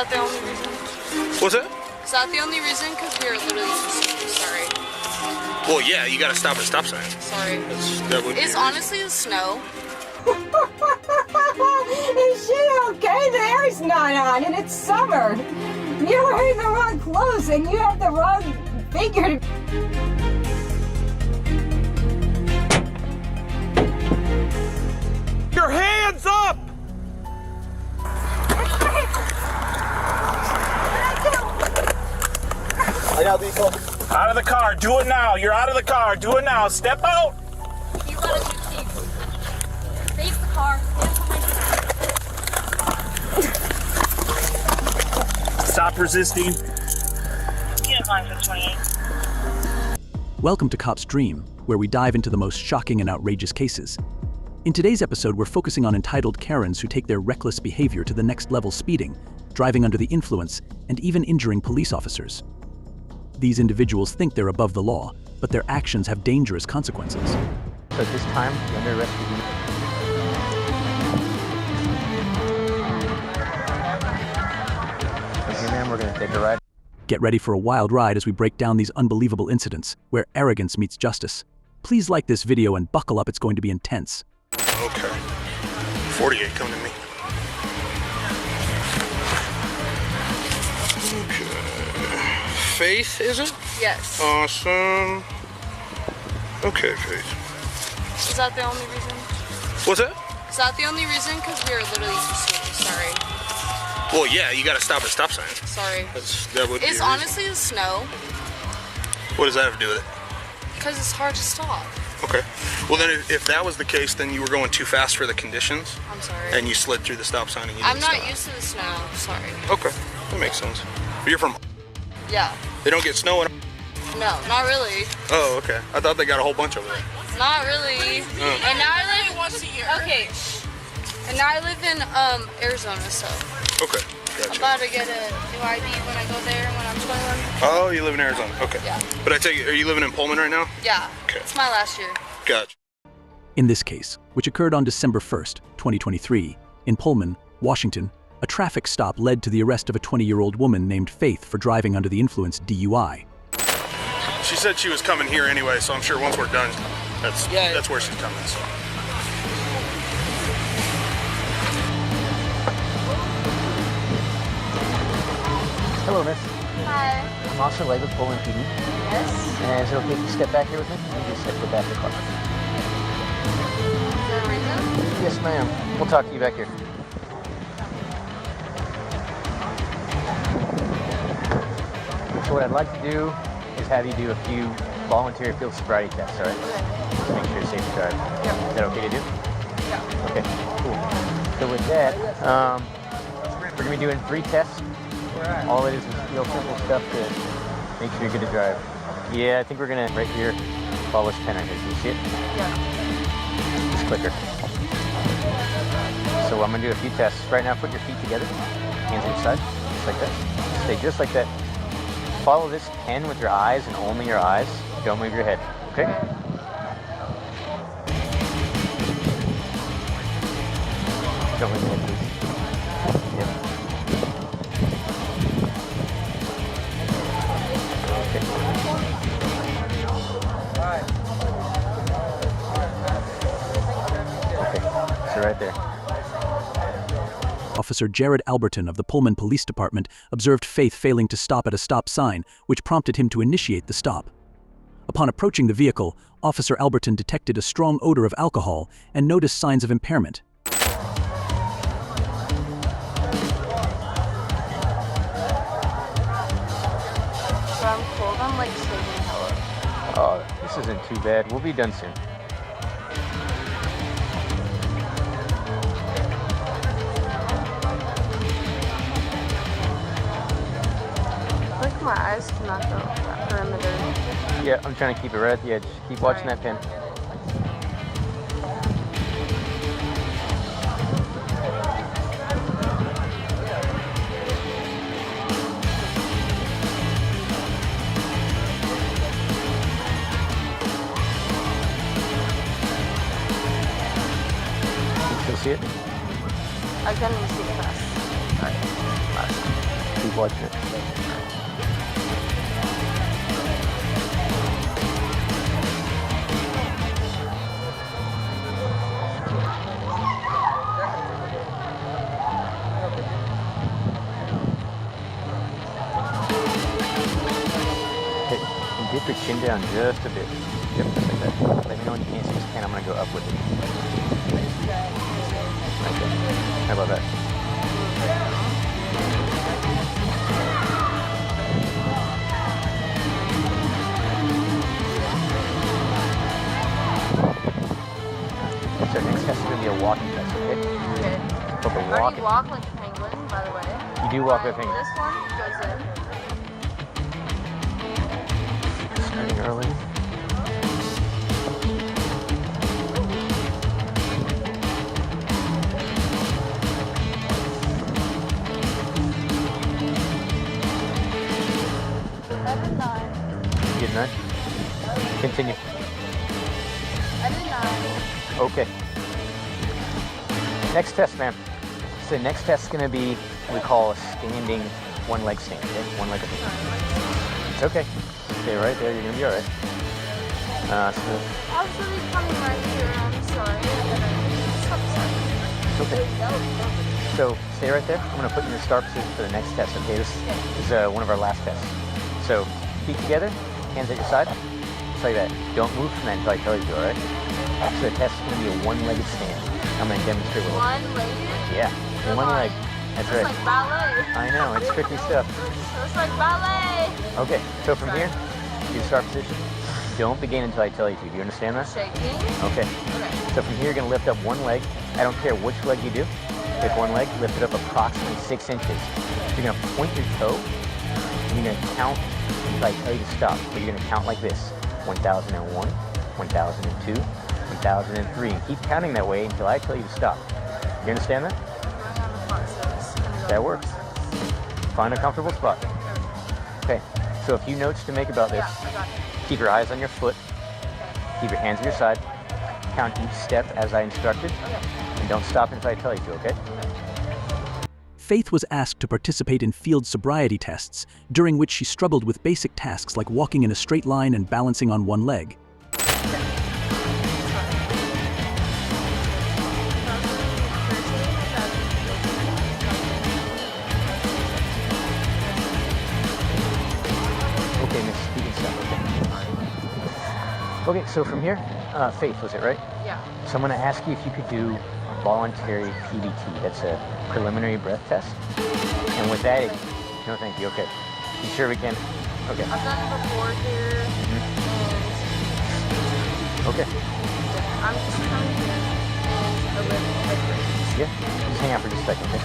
that the only reason? What's that? Is that the only reason? Because we are literally just sorry. Well, yeah, you gotta stop at stop sign. Sorry. That would It's honestly the snow. Is she okay? The air's not on and it's summer. You're wearing the wrong clothes and you have the wrong figure. Your hands up! Out of the car. Do it now. You're out of the car. Do it now. Step out. You gotta do things. Face the car. Stop resisting. Unit line for 28. Welcome to Cop's Dream, where we dive into the most shocking and outrageous cases. In today's episode, we're focusing on entitled Karens who take their reckless behavior to the next level, speeding, driving under the influence, and even injuring police officers. These individuals think they're above the law, but their actions have dangerous consequences. So at this time, you're under arrest for Okay, ma'am, we're going to take a ride. Get ready for a wild ride as we break down these unbelievable incidents where arrogance meets justice. Please like this video and buckle up, it's going to be intense. Okay. 48 coming to me. Okay. Faith, is it? Yes. Awesome. Okay, Faith. Is that the only reason? What's that? Is that the only reason? Because we are literally just sorry. Well, yeah, you gotta stop at stop sign. Sorry. That would be It's a reason. honestly the snow. What does that have to do with it? Because it's hard to stop. Okay. Well, then if that was the case, then you were going too fast for the conditions, I'm sorry. and you slid through the stop sign and you I'm didn't not stop. used to the snow. Sorry. Okay, that makes sense. But you're from... Yeah. They don't get snow in... No, not really. Oh, okay. I thought they got a whole bunch over there. Not really. And now I live once a year. Okay. And now I live in Arizona, so Okay, I'm gotcha. about to get a new ID when I go there when I'm 21. Oh, you live in Arizona. Okay. Yeah. But I take it, are you living in Pullman right now? Yeah. Okay. It's my last year. Gotcha. In this case, which occurred on December 1st, 2023, in Pullman, Washington, a traffic stop led to the arrest of a 20-year-old woman named Faith for driving under the influence DUI. She said she was coming here anyway, so I'm sure once we're done, that's where she's coming. So. Hello, miss. Hi. I'm Officer Light with Pullman PD. Yes. And is it okay if you step back here with me? You just step to the back of the car. Is there a reason? Yes, ma'am. We'll talk to you back here. So what I'd like to do is have you do a few voluntary field sobriety tests, all right? Just make sure you're safe to drive. Yep. Is that okay to do? Yeah. Okay, cool. So with that, we're going to be doing 3 tests. All it is real simple stuff to make sure you're good to drive. Yeah, I think we're going to, right here, follow this pen right here. Can you see it? Yeah. This clicker. So I'm going to do a few tests. Right now, put your feet together. Hands on your side, just like that. Stay just like that. Follow this pen with your eyes and only your eyes. Don't move your head, okay? Don't move your head, please. Yep. Okay, so right there. Officer Jared Alberton of the Pullman Police Department observed Faith failing to stop at a stop sign, which prompted him to initiate the stop. Upon approaching the vehicle, Officer Alberton detected a strong odor of alcohol and noticed signs of impairment. So I'm cold. I'm like shaking hella. Oh, this isn't too bad. We'll be done soon. Like my eyes cannot go that perimeter. Yeah, I'm trying to keep it right at the edge. Keep watching that pen. You still see it? I can't even see past. Alright. keep watching it. Okay, you dip your chin down just a bit. Yep, just like that. Let me know when you can't see this pen. I'm gonna go up with it. Okay. How about that? So next test is going to be a walking test, okay? Okay. But the How do you walking, walk like a penguin, by the way? you do walk with a penguin. This one goes in. Starting early. I did 9. Good night. Continue. I did 9. Okay. Next test, ma'am. So next test is going to be what we call a standing one-leg stand, okay? One leg. It's okay. Stay right there. You're going to be all right. Actually, coming right here. I'm sorry. Okay. So stay right there. I'm going to put you in the start position for the next test, okay? This is one of our last tests. So feet together, hands at your side. Just like that. Don't move from that until I tell you to, all right? So the test is going to be a one-legged stand. I'm going to demonstrate what. One-legged? Yeah, one leg. That's It's right. like ballet. I know, it's tricky stuff. It's like ballet. Okay, so from here, you start position. Don't begin until I tell you to. Do you understand that? Shaking. Okay. Okay. So from here, you're going to lift up one leg. I don't care which leg you do. Pick one leg, lift it up approximately 6 inches. So you're going to point your toe, and you're going to count until I tell you to stop. So you're going to count like this: 1001, 1002, 1003. And keep counting that way until I tell you to stop. You understand that? That works. Find a comfortable spot. Okay, so a few notes to make about this. Keep your eyes on your foot. Keep your hands on your side. Count each step as I instructed. And don't stop until I tell you to, okay? Faith was asked to participate in field sobriety tests, during which she struggled with basic tasks like walking in a straight line and balancing on one leg. Okay, so from here, Faith, was it right? Yeah. So I'm going to ask you if you could do voluntary PBT. That's a preliminary breath test. And with that, no, thank you. Okay. You sure we can? Okay. I've done it before here. Okay. I'm just coming here and a little bit. Yeah. Just hang out for just a second, okay?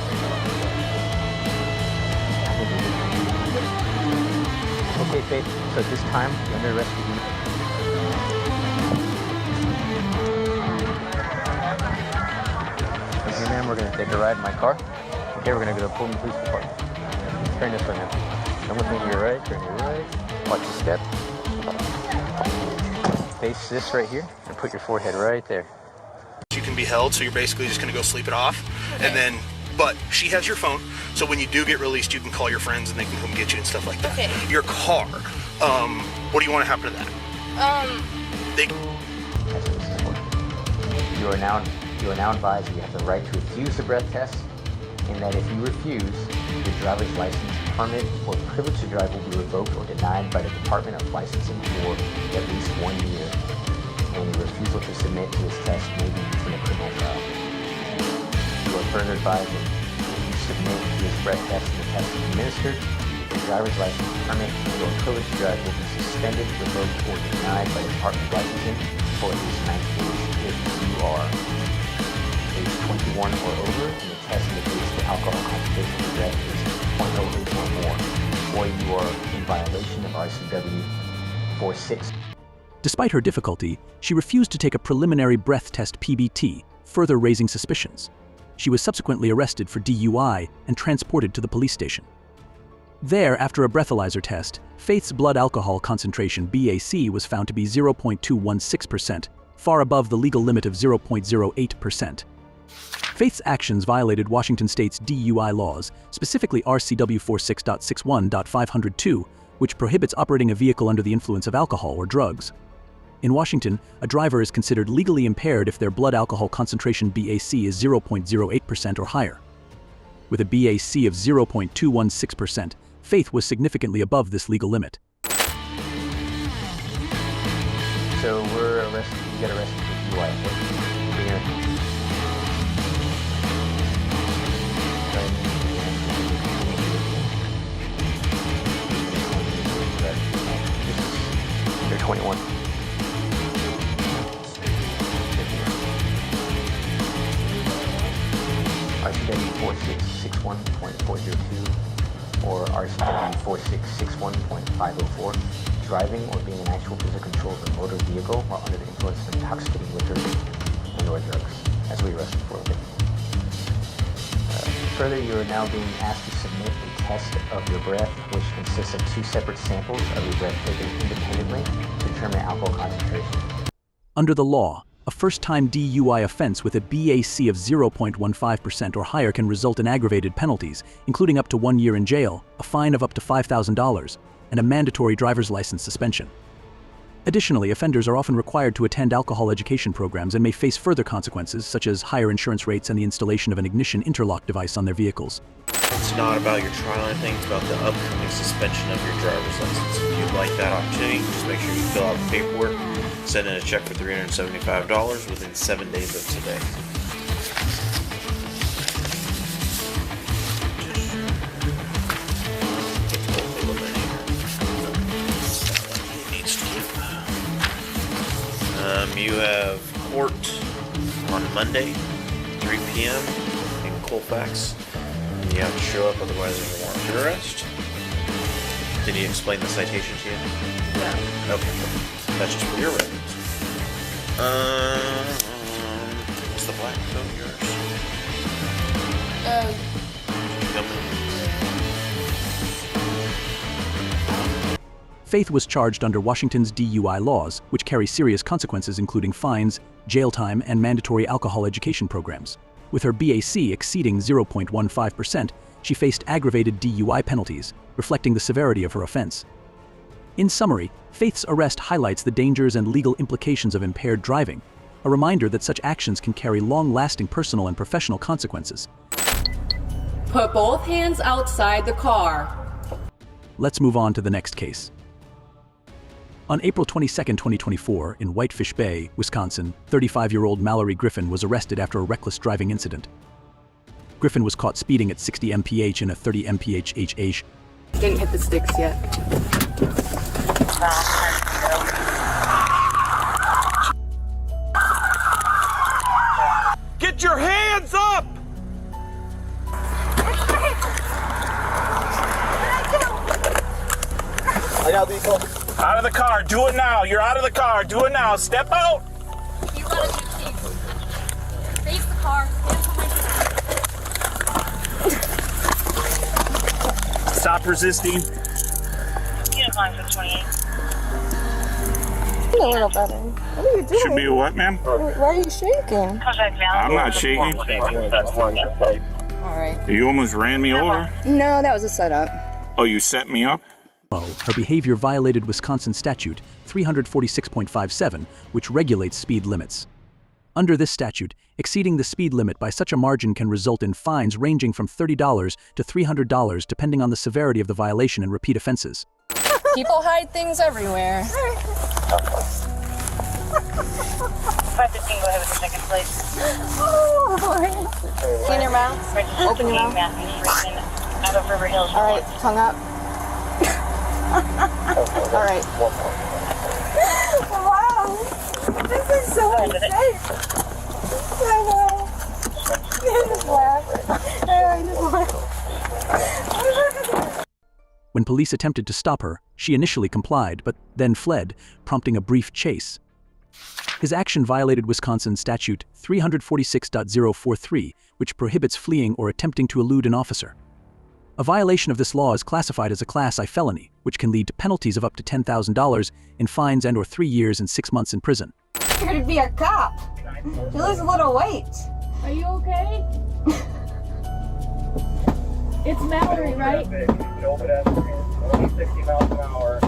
Okay, Faith. So at this time, you're under arrest for Okay, ma'am, we're going to take a ride in my car. Okay, we're going to go to Pullman Police Department. Turn this way, ma'am. Come with me to your right, turn to your right. Watch your step. Face this right here, and put your forehead right there. You can be held, so you're basically just going to go sleep it off. And then, but she has your phone, so when you do get released, you can call your friends and they can come get you and stuff like that. Okay. Your car, what do you want to happen to that? They... You are now advised you have the right to refuse the breath test, and that if you refuse, your driver's license, permit, or privilege to drive will be revoked or denied by the Department of Licensing for at least 1 year, and your refusal to submit to this test may be used in a criminal trial. You are further advised that if you submit to this breath test and the test is administered, your driver's license, permit, or privilege to drive will be suspended, revoked, or denied by the Department of Licensing for at least 90 days if you are age 21 or over, and the test indicates the alcohol concentration of breath is 0.08 or more, or you are in violation of RCW 46. Despite her difficulty, she refused to take a preliminary breath test PBT, further raising suspicions. She was subsequently arrested for DUI and transported to the police station. There, after a breathalyzer test, Faith's blood alcohol concentration BAC was found to be 0.216%, far above the legal limit of 0.08%. Faith's actions violated Washington state's DUI laws, specifically RCW 46.61.502, which prohibits operating a vehicle under the influence of alcohol or drugs. In Washington, a driver is considered legally impaired if their blood alcohol concentration BAC is 0.08% or higher. With a BAC of 0.216%, Faith was significantly above this legal limit. So we're arrested. You got arrested for DUI. Here. You're 21. RCW 4661.402 or RCW 4661.504, driving or being in actual physical control of a motor vehicle while under the influence of intoxicating liquor and/or drugs. That's what you're arrested for. Okay? Further, you are now being asked to submit a test of your breath, which consists of 2 separate samples of your breath taken independently to determine alcohol concentration. Under the law, a first-time DUI offense with a BAC of 0.15% or higher can result in aggravated penalties, including up to 1 year in jail, a fine of up to $5,000, and a mandatory driver's license suspension. Additionally, offenders are often required to attend alcohol education programs and may face further consequences, such as higher insurance rates and the installation of an ignition interlock device on their vehicles. It's not about your trial or anything, it's about the upcoming suspension of your driver's license. If you'd like that opportunity, just make sure you fill out the paperwork, send in a check for $375 within 7 days of today. You have court on Monday, 3 p.m. in Colfax. And you have to show up, otherwise there's a warrant of arrest. Did he explain the citation to you? Yeah. Okay. That's just for your records. What's the black coat yours? Faith was charged under Washington's DUI laws, which carry serious consequences including fines, jail time, and mandatory alcohol education programs. With her BAC exceeding 0.15%, she faced aggravated DUI penalties, reflecting the severity of her offense. In summary, Faith's arrest highlights the dangers and legal implications of impaired driving, a reminder that such actions can carry long-lasting personal and professional consequences. Put both hands outside the car. Let's move on to the next case. On April 22, 2024, in Whitefish Bay, Wisconsin, 35-year-old Mallory Griffin was arrested after a reckless driving incident. Griffin was caught speeding at 60 mph in a 30 mph HH. Didn't hit the sticks yet. Get your hands up! Out of the car, do it now. You're out of the car, do it now. Step out. You gotta do keys. Face the car. Hands behind you. Stop resisting. Unit line for 28. A little better. What are you doing? Should be a what, ma'am? Why are you shaking? I'm not shaking. All right. You almost ran me over. No, that was a setup. Oh, you set me up? Her behavior violated Wisconsin statute 346.57, which regulates speed limits. Under this statute, exceeding the speed limit by such a margin can result in fines ranging from $30 to $300 depending on the severity of the violation and repeat offenses. People hide things everywhere. 515, go ahead with the second place. Clean your mouth. Open your mouth. Out of River Hills. All right, tongue up. All right. Wow. This is so unsafe. I know. Just laugh. I just laugh. When police attempted to stop her, she initially complied, but then fled, prompting a brief chase. His action violated Wisconsin statute 346.043, which prohibits fleeing or attempting to elude an officer. A violation of this law is classified as a Class I felony, which can lead to penalties of up to $10,000 in fines and/or 3 years and 6 months in prison. Here to be a cop. You lose a little weight. Are you okay? It's Mallory, right? 60 miles an hour.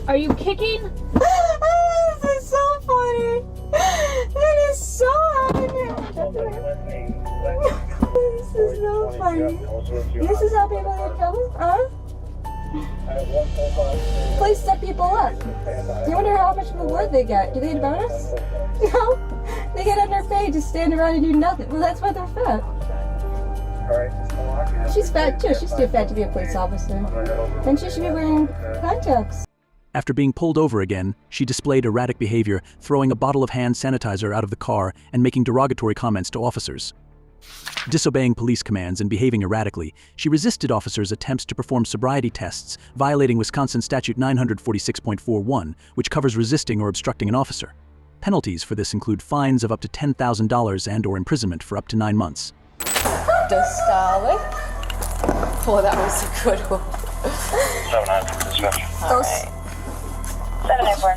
Are you kicking? Oh, this is so funny. That is so funny. This is so funny. This is how people get trouble, huh? Police set people up. You wonder how much reward they get. Do they get a bonus? No. They get underpaid to stand around and do nothing. Well, that's why they're fat. She's fat too. She's too fat to be a police officer. And she should be wearing contacts. After being pulled over again, she displayed erratic behavior, throwing a bottle of hand sanitizer out of the car and making derogatory comments to officers. Disobeying police commands and behaving erratically, she resisted officers' attempts to perform sobriety tests, violating Wisconsin Statute 946.41, which covers resisting or obstructing an officer. Penalties for this include fines of up to $10,000 and/or imprisonment for up to 9 months. Dostali. Oh, that was a good one. 7-9 from dispatch. All right. 794.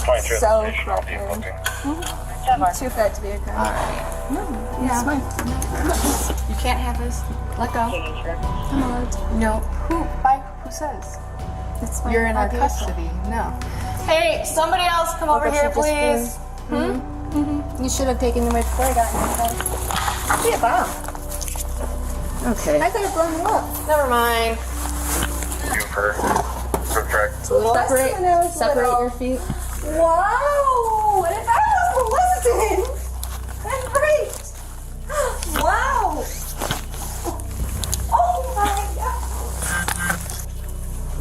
23 So station, I'll be booking. Too fat to be a cop. Yeah. You can't have this. Let go. No. Who says? It's fine. You're in our custody. No. Hey, somebody else come over here, please. You should have taken them away before I got in the Be a bomb. Okay. I could have blown them up. Never mind. You for track. Separate your feet. Wow! What if I was listening? That's great! Wow! Oh my god!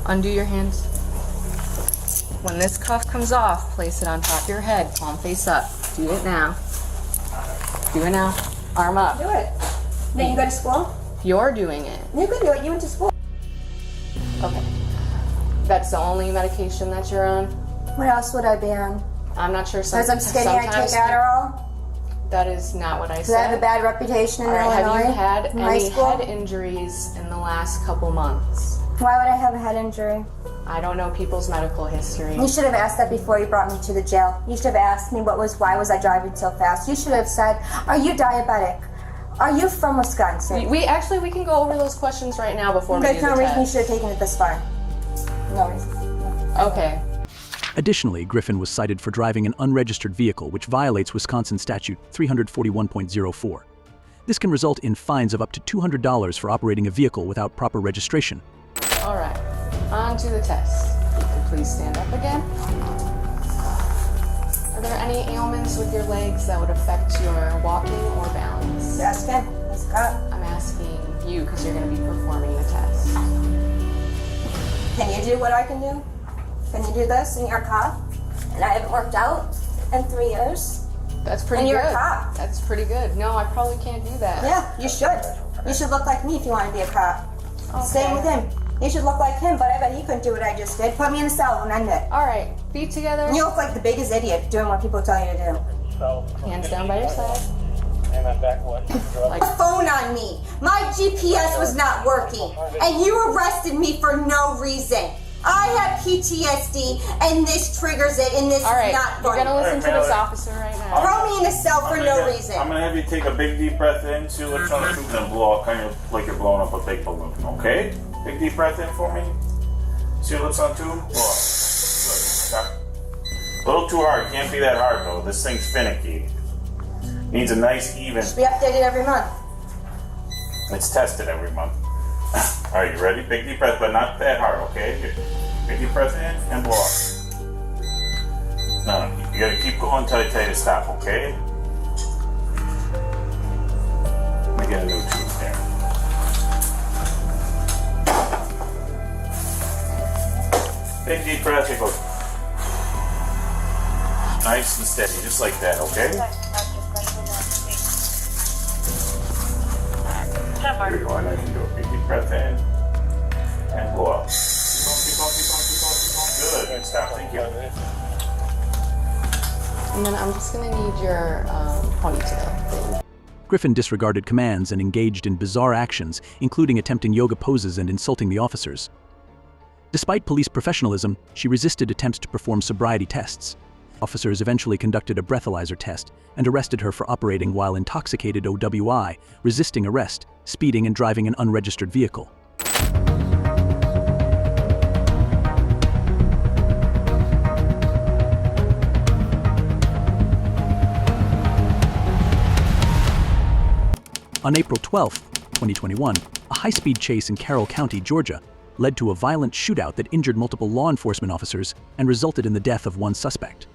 Undo your hands. When this cuff comes off, place it on top of your head, palm face up. Do it now. Do it now. Arm up. Do it. Then you go to school? You're doing it. You could do it. You went to school. Okay. That's the only medication that you're on? What else would I be on? I'm not sure. Because I'm skinny, I take Adderall. That is not what I Because I have said. a bad reputation in Illinois. Have you had in high any school? head injuries in the last couple months? Why would I have a head injury? I don't know people's medical history. You should have asked that before you brought me to the jail. You should have asked me why was I driving so fast. You should have said, are you diabetic? Are you from Wisconsin? We can go over those questions right now before we do There's the no reason you test. should have taken it this far. No reason. Okay. Additionally, Griffin was cited for driving an unregistered vehicle, which violates Wisconsin Statute 341.04. This can result in fines of up to $200 for operating a vehicle without proper registration. All right. On to the test. You can please stand up again. Are there any ailments with your legs that would affect your walking or balance? Ask him. He's a cop. I'm asking you because you're going to be performing the test. Can you do what I can do? Can you do this? And you're a cop? And I haven't worked out in 3 years? That's pretty And good. you're a cop. That's pretty good. No, I probably can't do that. Yeah, you should. You should look like me if you want to be a cop. Okay. Same with him. You should look like him, but I bet he couldn't do what I just did. Put me in a cell and end it. All right. Feet together. You look like the biggest idiot doing what people tell you to do. Hands down by your side. And then back one. Like Phone on me. My GPS was not working, and you arrested me for no reason. I have PTSD, and this triggers it, and this all right. is not You're fun. going to listen to this officer right now. Throw me in a cell for no reason. I'm gonna have you take a big deep breath in, see what's on the tube, then blow out kind of like you're blowing up a big balloon, okay? Big deep breath in for me. See what's on tube? Blow out. Good. Stop. A little too hard. Can't be that hard though. This thing's finicky. Needs a nice even. We update it every month. It's tested every month. All right, you ready? Big deep breath, but not that hard, okay? Big deep breath in and blow out. No, you gotta keep going until I tell you to stop, okay? Let me get a new tube there. Big deep breath, it goes nice and steady, just like that, okay? Here you go, and I can do a big deep breath in and blow out. Keep going. Good, stop, thank you. And then I'm just going to need your ponytail thing. Griffin disregarded commands and engaged in bizarre actions, including attempting yoga poses and insulting the officers. Despite police professionalism, she resisted attempts to perform sobriety tests. Officers eventually conducted a breathalyzer test and arrested her for operating while intoxicated OWI, resisting arrest, speeding and driving an unregistered vehicle. On April 12, 2021, a high-speed chase in Carroll County, Georgia, led to a violent shootout that injured multiple law enforcement officers and resulted in the death of one suspect.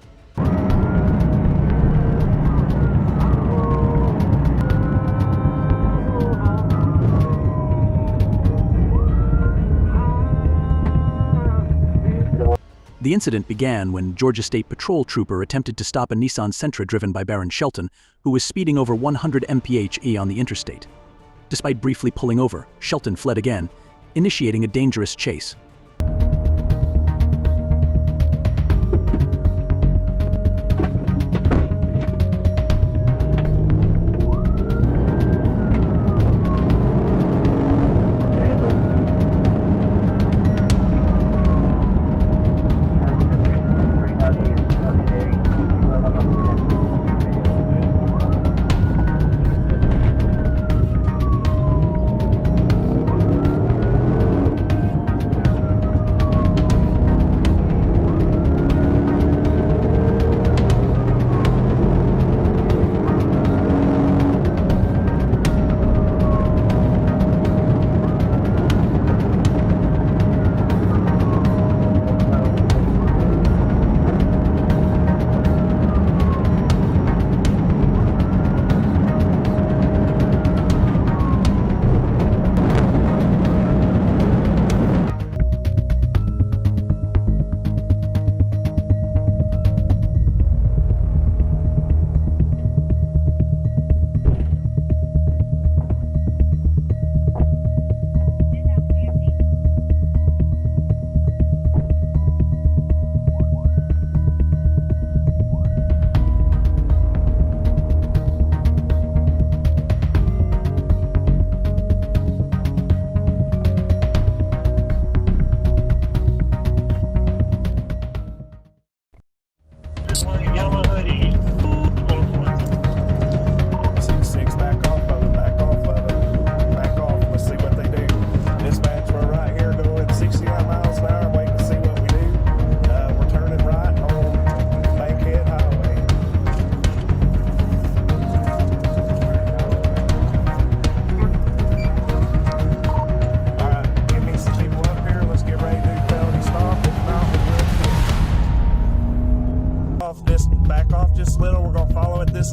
The incident began when Georgia State Patrol trooper attempted to stop a Nissan Sentra driven by Baron Shelton, who was speeding over 100 mph on the interstate. Despite briefly pulling over, Shelton fled again, initiating a dangerous chase.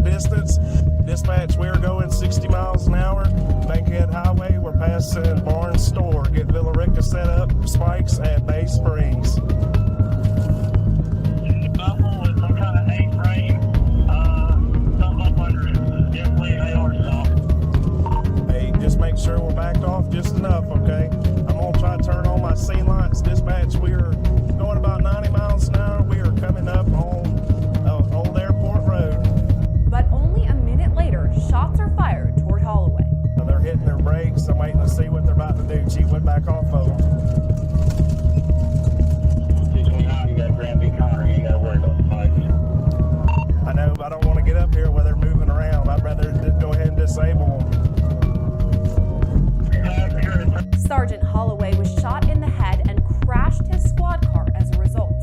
Distance. Dispatch, we're going 60 miles an hour. Bankhead Highway, we're passing Barnes Store. Get Villa Rica set up, spikes at Bay Springs. Buffalo with some kind of hate frame. Something up under it. Definitely AR stop. Hey, just make sure we're backed off just enough, okay? I'm going to try to turn on my scene lights. Dispatch, we're going about 90 miles an hour. We are coming up on Old Airport Road. But only a minute later, shots are fired toward Holloway. They're hitting their brakes. I'm waiting to see what they're about to do. Chief went back off of them. You got Grand B Connor. You got to worry about the fights. I know, but I don't want to get up here where they're moving around. I'd rather just go ahead and disable them. Sergeant Holloway was shot in the head and crashed his squad car as a result.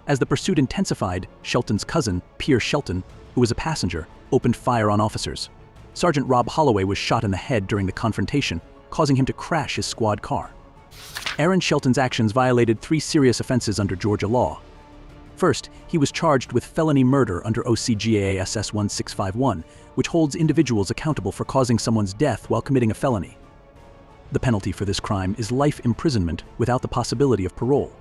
As the pursuit intensified, Shelton's cousin, Pierre Shelton, who was a passenger, opened fire on officers. Sergeant Rob Holloway was shot in the head during the confrontation, causing him to crash his squad car. Aaron Shelton's actions violated 3 serious offenses under Georgia law. First, he was charged with felony murder under OCGAA SS 1651, which holds individuals accountable for causing someone's death while committing a felony. The penalty for this crime is life imprisonment without the possibility of parole.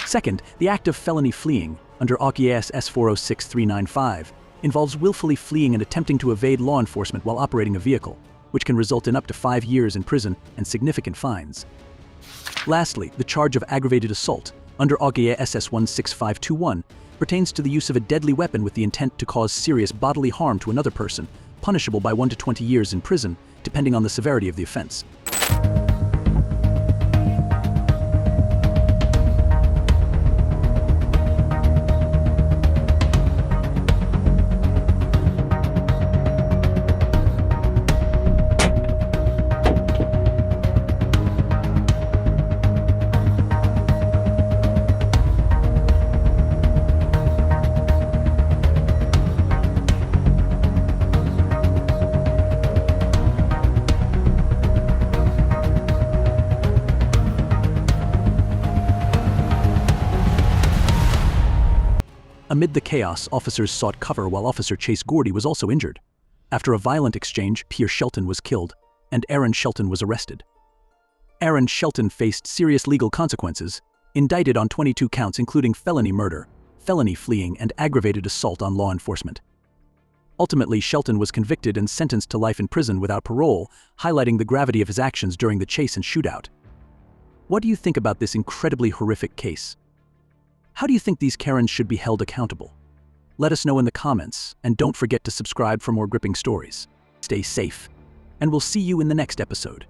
Second, the act of felony fleeing, under AUC S 406395, involves willfully fleeing and attempting to evade law enforcement while operating a vehicle, which can result in up to 5 years in prison and significant fines. Lastly, the charge of aggravated assault, under AUC SS 16521, pertains to the use of a deadly weapon with the intent to cause serious bodily harm to another person, punishable by 1 to 20 years in prison, depending on the severity of the offense. Amid the chaos, officers sought cover while Officer Chase Gordy was also injured. After a violent exchange, Pierce Shelton was killed, and Aaron Shelton was arrested. Aaron Shelton faced serious legal consequences, indicted on 22 counts including felony murder, felony fleeing, and aggravated assault on law enforcement. Ultimately, Shelton was convicted and sentenced to life in prison without parole, highlighting the gravity of his actions during the chase and shootout. What do you think about this incredibly horrific case? How do you think these Karens should be held accountable? Let us know in the comments, and don't forget to subscribe for more gripping stories. Stay safe, and we'll see you in the next episode.